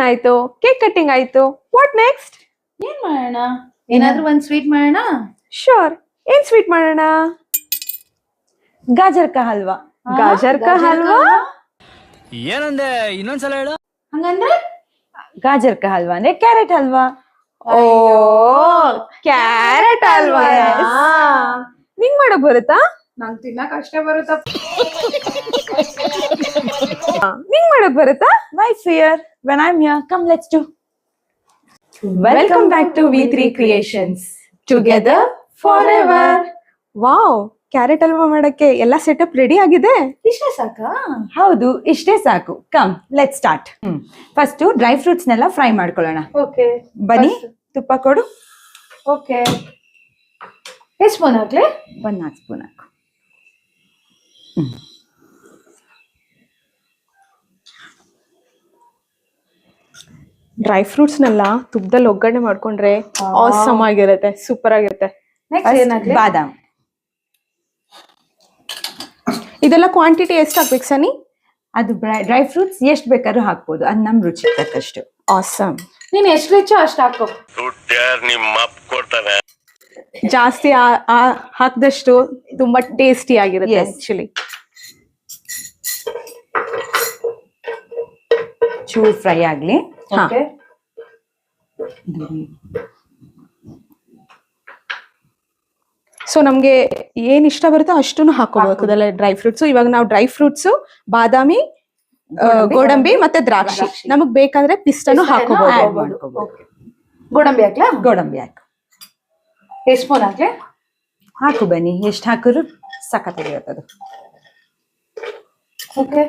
ಆಯ್ತು, cake cutting ಆಯ್ತು. What next? ಏನ್ ಮಾಡೋಣ? ಏನಾದ್ರೂ ಒಂದ್ ಸ್ವೀಟ್ ಮಾಡೋಣ. ಶೋರ್. ಏನ್ ಸ್ವೀಟ್ ಮಾಡೋಣ? ಗಾಜರ್ ಕಾ ಹಲ್ವಾ. ಗಾಜರ್ ಕಾ ಹಲ್ವಾ? ಏನಂದೆ ಇನ್ನೊಂದ್ಸಲ ಹೇಳು. ಹಂಗಂದ್ರೆ ಗಾಜರ್ ಕಾ ಹಲ್ವಾ ಅಂದ್ರೆ ಕ್ಯಾರೆಟ್ ಹಲ್ವಾ. ಓ, ಕ್ಯಾರೆಟ್ ಹಲ್ವಾ. ನಿಂಗ್ ಮಾಡಕ್ ಬರುತ್ತಾ? ನಂಗ್ ತಿನ್ನಕ್ ಅಷ್ಟೇ ಬರುತ್ತಪ್ಪ. ನಿಂಗ್ ಮಾಡಕ್ ಬರುತ್ತಾ? Why fear when I'm here? Come, let's do. Welcome back to V3 Creations. Together forever. Wow, carrot halwa ಮಾಡಕ್ಕೆ ಎಲ್ಲ ಸೆಟಪ್ ರೆಡಿ ಆಗಿದೆ. ಇಷ್ಟೇ ಸಾಕಾ? ಹೌದು, ಇಷ್ಟೇ ಸಾಕು. Come, let start. First dry fruits ನೆಲ್ಲ ಫ್ರೈ ಮಾಡ್ಕೊಳ್ಳೋಣ. ಓಕೆ, ಬನ್ನಿ, ತುಪ್ಪ ಕೊಡು. ಓಕೆ. ಎಷ್ಟು ಸ್ಪೂನ್ ಹಾಕ್ಲಿ? 1 ಸ್ಪೂನ್ ಹಾಕು. ಡ್ರೈ ಫ್ರೂಟ್ಸ್ ನೆಲ್ಲ ತುಪ್ಪದಲ್ಲಿ ಒಗ್ಗರಣೆ ಮಾಡ್ಕೊಂಡ್ರೆ ಆಸಮ್ ಆಗಿರುತ್ತೆ, ಸೂಪರ್ ಆಗಿರುತ್ತೆ. ನೆಕ್ಸ್ಟ್ ಏನಾಗ್ಲಿ? ಬಾದಾಮ್. ಇದೆಲ್ಲ ಕ್ವಾಂಟಿಟಿ ಎಷ್ಟು ಹಾಕ್ಬೇಕು ಸನಿ? ಅದು ಡ್ರೈ ಫ್ರೂಟ್ಸ್ ಎಷ್ಟು ಬೇಕಾದ್ರೂ ಹಾಕ್ಬೋದು, ಅದು ನಮ್ ರುಚಿ ತಕ್ಕಷ್ಟು. ಆಸಮ್. ನೀನ್ ಎಷ್ಟು ರಿಚ್ ಅಷ್ಟು ಹಾಕೋ. ಜಾಸ್ತಿ ಹಾಕ್ದಷ್ಟು ತುಂಬಾ ಟೇಸ್ಟಿ ಆಗಿರುತ್ತೆ. Yes. ಆಕ್ಚುಲಿ ಚೂರ್ ಫ್ರೈ ಆಗ್ಲಿ. ಓಕೆ. ಸೊ ನಮ್ಗೆ ಏನ್ ಇಷ್ಟ ಬರುತ್ತೋ ಅಷ್ಟನ್ನು ಹಾಕೋಬೇಕು ಅದೆಲ್ಲ ಡ್ರೈ ಫ್ರೂಟ್ಸ್. ಇವಾಗ ನಾವು ಡ್ರೈ ಫ್ರೂಟ್ಸ್ ಬಾದಾಮಿ, ಗೋಡಂಬಿ ಮತ್ತೆ ದ್ರಾಕ್ಷಿ, ನಮಗ್ ಬೇಕಂದ್ರೆ ಪಿಸ್ತಾನು ಹಾಕೋಬಹುದು. ಗೋಡಂಬಿ ಹಾಕ್ಲಾ? ಗೋಡಂಬಿ ಹಾಕು. ಎಷ್ಟು ಸ್ಪೂನ್ ಹಾಕ್ಲಿ? ಹಾಕು ಬನ್ನಿ, ಎಷ್ಟು ಹಾಕಿದ್ರು ಸಖತ್ತಾಗಿರುತ್ತದು. ಓಕೆ.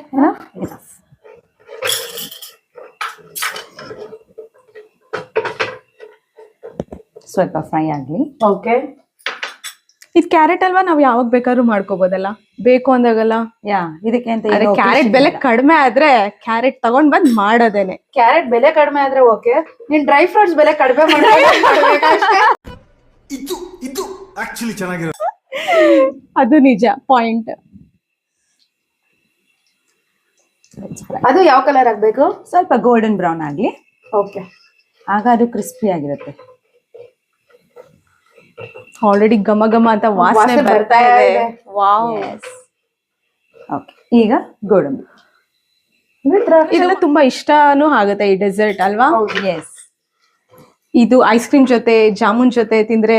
ಸ್ವಲ್ಪ ಫ್ರೈ ಆಗ್ಲಿ. ಓಕೆ. ಇದು ಕ್ಯಾರೆಟ್ ಅಲ್ವಾ, ನಾವ್ ಯಾವಾಗ ಬೇಕಾದ್ರೂ ಮಾಡ್ಕೋಬಹುದಲ್ಲ, ಬೇಕು ಅಂದಾಗಲ್ಲ. ಇದಕ್ಕೆ ಅಂತ ಕ್ಯಾರೆಟ್ ಬೆಲೆ ಕಡಿಮೆ ಆದ್ರೆ ಕ್ಯಾರೆಟ್ ತಗೊಂಡ್ ಬಂದ್ ಮಾಡೋದೇನೆ. ಕ್ಯಾರೆಟ್ ಬೆಲೆ ಕಡಿಮೆ ಆದ್ರೆ ಓಕೆ, ನೀನ್ ಡ್ರೈ ಫ್ರೂಟ್ಸ್ ಬೆಲೆ ಕಡಿಮೆ ಮಾಡ್ಬೇಕಷ್ಟೇ. ಇದು ಆಕ್ಚುಲಿ ಚೆನ್ನಾಗಿರೋ. ಅದು ನಿಜ ಪಾಯಿಂಟ್. ಅದು ಯಾವ ಕಲರ್ ಆಗ್ಬೇಕು? ಸ್ವಲ್ಪ ಗೋಲ್ಡನ್ ಬ್ರೌನ್ ಆಗ್ಲಿ. ಓಕೆ. ಆಗ ಅದು ಕ್ರಿಸ್ಪಿ ಆಗಿರುತ್ತೆ. ಆಲ್ರೆಡಿ ಘಮ ಘಮ ಅಂತ ವಾಸನೆ ಬರ್ತಾ ಇದೆ. ವಾವ್. ಓಕೆ, ಈಗ ಗೋಡಂಬಿ. ಇದೆಲ್ಲ ತುಂಬಾ ಇಷ್ಟನೂ ಆಗುತ್ತೆ ಈ ಡೆಸರ್ಟ್ ಅಲ್ವಾ? ಎಸ್. ಇದು ಐಸ್ ಕ್ರೀಮ್ ಜೊತೆ, ಜಾಮೂನ್ ಜೊತೆ ತಿಂದ್ರೆ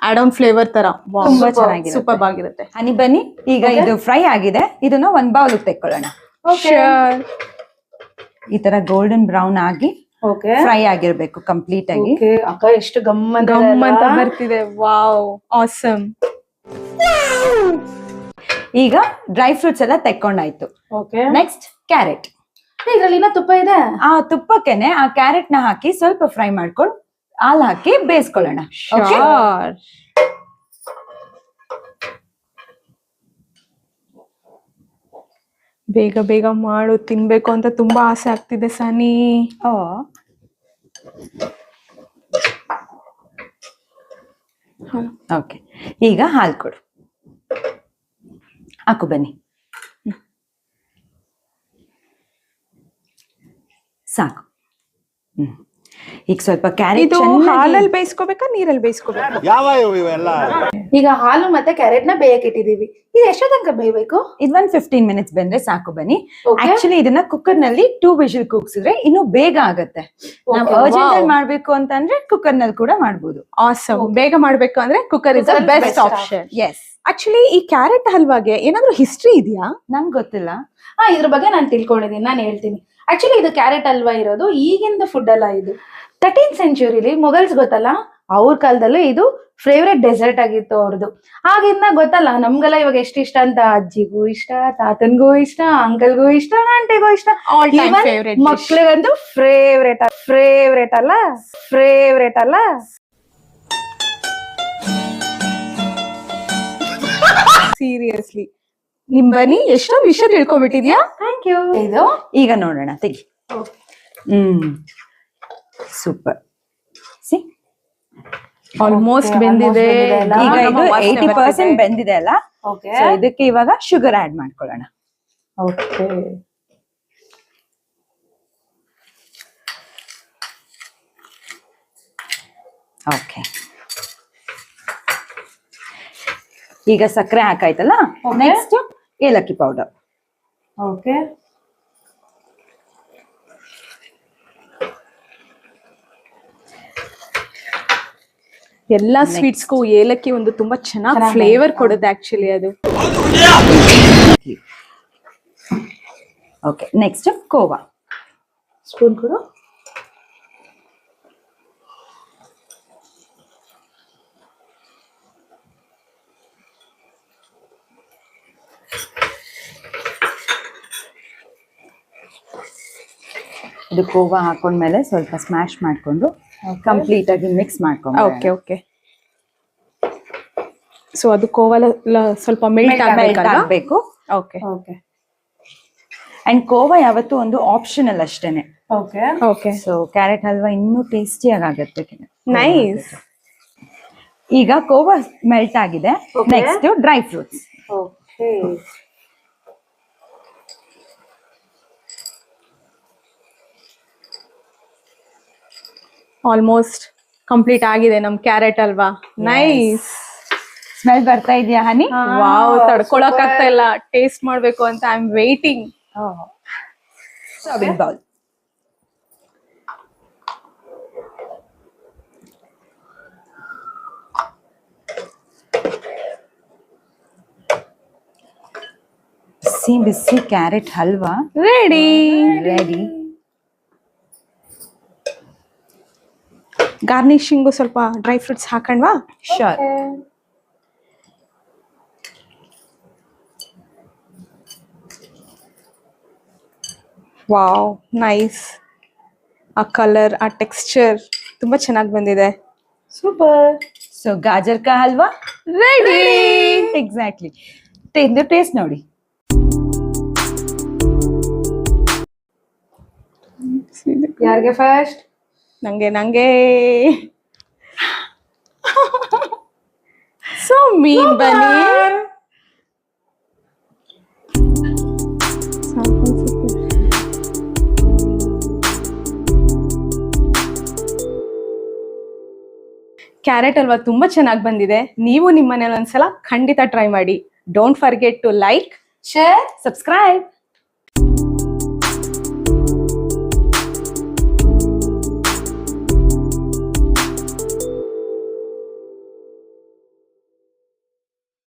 ಆಡ್ ಆನ್ ಫ್ಲೇವರ್ ತರ ತುಂಬಾ ಚೆನ್ನಾಗಿದೆ, ಸೂಪರ್ ಆಗಿರುತ್ತೆ. ಹನಿ ಬನ್ನಿ, ಈಗ ಇದು ಫ್ರೈ ಆಗಿದೆ, ಇದನ್ನ ಒಂದ್ ಬೌಲ್ ತೆಕ್ಕೊಳ್ಳೋಣ. ಈ ತರ ಗೋಲ್ಡನ್ ಬ್ರೌನ್ ಆಗಿ ಫ್ರೈ ಆಗಿರ್ಬೇಕು ಕಂಪ್ಲೀಟ್ ಆಗಿ. ಅಕ್ಕ ಎಷ್ಟು ಗಮ್ ಅಂತ ಬರ್ತಿದೆ. Wow, awesome. ಈಗ ಡ್ರೈ ಫ್ರೂಟ್ಸ್ ಎಲ್ಲ ತೆಕ್ಕೊಂಡಾಯ್ತು. ಓಕೆ. Next carrot. ಇದ್ರಲ್ಲಿ ಇನ್ನ ತುಪ್ಪ ಇದೆ. ಆ ತುಪ್ಪಕ್ಕೆನೆ ಆ ಕ್ಯಾರೆಟ್ ನ ಹಾಕಿ ಸ್ವಲ್ಪ ಫ್ರೈ ಮಾಡ್ಕೊಂಡು ಹಾಲು ಹಾಕಿ ಬೇಯಿಸ್ಕೊಳ್ಳೋಣ. ಬೇಗ ಬೇಗ ಮಾಡು, ತಿನ್ಬೇಕು ಅಂತ ತುಂಬಾ ಆಸೆ ಆಗ್ತಿದೆ ಸನಿ. ಓಕೆ, ಈಗ ಹಾಲು ಕೊಡು. ಹಾಕು ಬನ್ನಿ, ಸಾಕು. ಈಗ ಸ್ವಲ್ಪ ಕ್ಯಾರೆಟ್ ಹಾಲಲ್ಲಿ ಬೇಯಿಸ್ಕೋಬೇಕಾ ನೀರಲ್ಲಿ ಬೇಯಿಸ್ಕೋಬೇಕಾ? ಈಗ ಹಾಲು ಮತ್ತೆ ಕ್ಯಾರೆಟ್ ನ ಬೇಯಕ್ ಇಟ್ಟಿದೀವಿ. ಇದು ಎಷ್ಟೋ ತನಕ ಬೇಯಬೇಕು? ಇದು 15 ಮಿನಿಟ್ಸ್ ಬೆಂದ್ರೆ ಸಾಕು ಬನ್ನಿ. ಆಕ್ಚುಲಿ ಇದನ್ನ ಕುಕ್ಕರ್ ನಲ್ಲಿ 2 ವಿಷಲ್ ಕೂಗ್ಸಿದ್ರೆ ಇನ್ನು ಬೇಗ ಆಗತ್ತೆ. ನಾವು ಅರ್ಜೆಂಟ್ ಅಲ್ಲಿ ಮಾಡ್ಬೇಕು ಅಂತಂದ್ರೆ ಕುಕ್ಕರ್ ನಲ್ಲಿ ಕೂಡ ಮಾಡ್ಬೋದು. ಆಸಮ್. ಬೇಗ ಮಾಡ್ಬೇಕು ಅಂದ್ರೆ cooker is the best option. Yes. Actually ಈ ಕ್ಯಾರೆಟ್ ಹಲ್ವಾಗೆ ಏನಾದ್ರೂ ಹಿಸ್ಟ್ರಿ ಇದೆಯಾ? ನಂಗೆ ಗೊತ್ತಿಲ್ಲ. ಇದ್ರ ಬಗ್ಗೆ ನಾನು ತಿಳ್ಕೊಂಡಿದ್ದೀನಿ, ನಾನು ಹೇಳ್ತೀನಿ. ಆಕ್ಚುಲಿ ಇದು ಕ್ಯಾರೆಟ್ ಹಲ್ವಾ ಇರೋದು ಈಗಿಂದ ಫುಡ್ ಅಲ್ಲ. ಇದು 13th ಸೆಂಚುರಿಲಿ ಮೊಘಲ್ಸ್ ಗೊತ್ತಲ್ಲ, ಅವ್ರ ಕಾಲದಲ್ಲೂ ಇದು ಫೇವ್ರೆಟ್ ಡೆಸರ್ಟ್ ಆಗಿತ್ತು ಅವ್ರದ್ದು. ಆಗಿಂದ ಗೊತ್ತಲ್ಲ ನಮ್ಗೆಲ್ಲ ಇವಾಗ ಎಷ್ಟು ಇಷ್ಟ ಅಂತ. ಅಜ್ಜಿಗೂ ಇಷ್ಟ, ತಾತನ್ಗೂ ಇಷ್ಟ, ಅಂಕಲ್ಗೂ ಇಷ್ಟ, ಆಂಟಿಗೂ ಇಷ್ಟ, ಮಕ್ಳಿಗಂತೂ ಫೇವ್ರೇಟ್ ಅಲ್ಲ. ಸೀರಿಯಸ್ಲಿ ನಿಮ್ ಬನ್ನಿ ಎಷ್ಟೋ ವಿಷಯ ತಿಳ್ಕೊಬಿಟ್ಟಿದ್ಯಾ. Thank you. ಇದು ಈಗ ನೋಡೋಣ, ತೆಗಿ. ಸೂಪರ್. ಸಿ, ಆಲ್ಮೋಸ್ಟ್ ಬೆಂದಿದೆ. ಈಗ ಇದು 80% ಬೆಂದಿದೆ ಅಲ್ಲ. ಸೊ ಇದಕ್ಕೆ ಇವಾಗ ಶುಗರ್ ಆಡ್ ಮಾಡ್ಕೊಳ್ಳೋಣ. ಓಕೆ. ಓಕೆ, ಈಗ ಸಕ್ಕರೆ ಹಾಕಾಯ್ತಲ್ಲ, ನೆಕ್ಸ್ಟ್ ಏಲಕ್ಕಿ ಪೌಡರ್. ಓಕೆ, ಎಲ್ಲಾ ಸ್ವೀಟ್ಸ್ಗೂ ಏಲಕ್ಕಿ ಒಂದು ತುಂಬಾ ಚೆನ್ನಾಗಿ ಫ್ಲೇವರ್ ಕೊಡುತ್ತೆ ಆಕ್ಚುಲಿ ಅದು. Okay, next khoa. ಸ್ಪೂನ್ ಕೊಡು. ಇದು ಕೋವಾ ಹಾಕೊಂಡ್ಮೇಲೆ ಸ್ವಲ್ಪ ಸ್ಮ್ಯಾಶ್ ಮಾಡ್ಕೊಂಡು ಕಂಪ್ಲೀಟ್ ಆಗಿ ಮಿಕ್ಸ್ ಮಾಡ್ಕೊಂಡು. ಓಕೆ ಓಕೆ, ಸೊ ಅದು ಕೋವಾ ಸ್ವಲ್ಪ ಮೆಲ್ಟ್ ಆಗ್ಬೇಕು. ಓಕೆ ಓಕೆ, ಅಂಡ್ ಕೋವಾ ಯಾವತ್ತು ಒಂದು ಆಪ್ಷನಲ್ ಅಷ್ಟೇನೆ. Okay, okay, so carrot halwa ಇನ್ನೂ ಟೇಸ್ಟಿಯಾಗಿ ಆಗುತ್ತೆ. ನೈಸ್. ಈಗ ಕೋವಾ ಮೆಲ್ಟ್ ಆಗಿದೆ, next dry fruits. Okay, almost complete ಆಗಿದೆ ನಮ್ ಕ್ಯಾರೆಟ್ ಅಲ್ವಾ. ನೈಸ್. ಸ್ಮೆಲ್ ಬರ್ತಾ ಇದೆಯಾ ಹನಿ? ವಾವ್, ತಡ್ಕೊಳಕ್ ಆಗ್ತಾ ಇಲ್ಲ, ಟೇಸ್ಟ್ ಮಾಡ್ಬೇಕು ಅಂತ I am waiting. Serving bowl. ಬಿಸಿ ಬಿಸಿ carrot halwa ready. Ready. Garnishing ಸ್ವಲ್ಪ ಡ್ರೈ ಫ್ರೂಟ್ಸ್ ಹಾಕಣ್ವಾ? ಶೋರ್. Wow, nice. ಆ ಕಲರ್, ಆ ಟೆಕ್ಸ್ಚರ್ ತುಂಬಾ ಚೆನ್ನಾಗಿ ಬಂದಿದೆ. ಸೂಪರ್. ಸೊ ಗಾಜರ್ ಕಾ ಹಲ್ವಾ ರೆಡಿ. ಎಕ್ಸಾಕ್ಟ್ಲಿ. ಟೇಸ್ಟ್ ನೋಡಿ. ಯಾರಿಗೆ ಫಸ್ಟ್? ನಂಗೆ ಸೊ ಮೀನ್ ಬನ್ನಿ. ಕ್ಯಾರೆಟ್ ಹಲ್ವಾ ತುಂಬಾ ಚೆನ್ನಾಗಿ ಬಂದಿದೆ. ನೀವು ನಿಮ್ಮ ಮನೇಲಿ ಒಂದ್ಸಲ ಖಂಡಿತ ಟ್ರೈ ಮಾಡಿ. Don't forget to like, share, subscribe.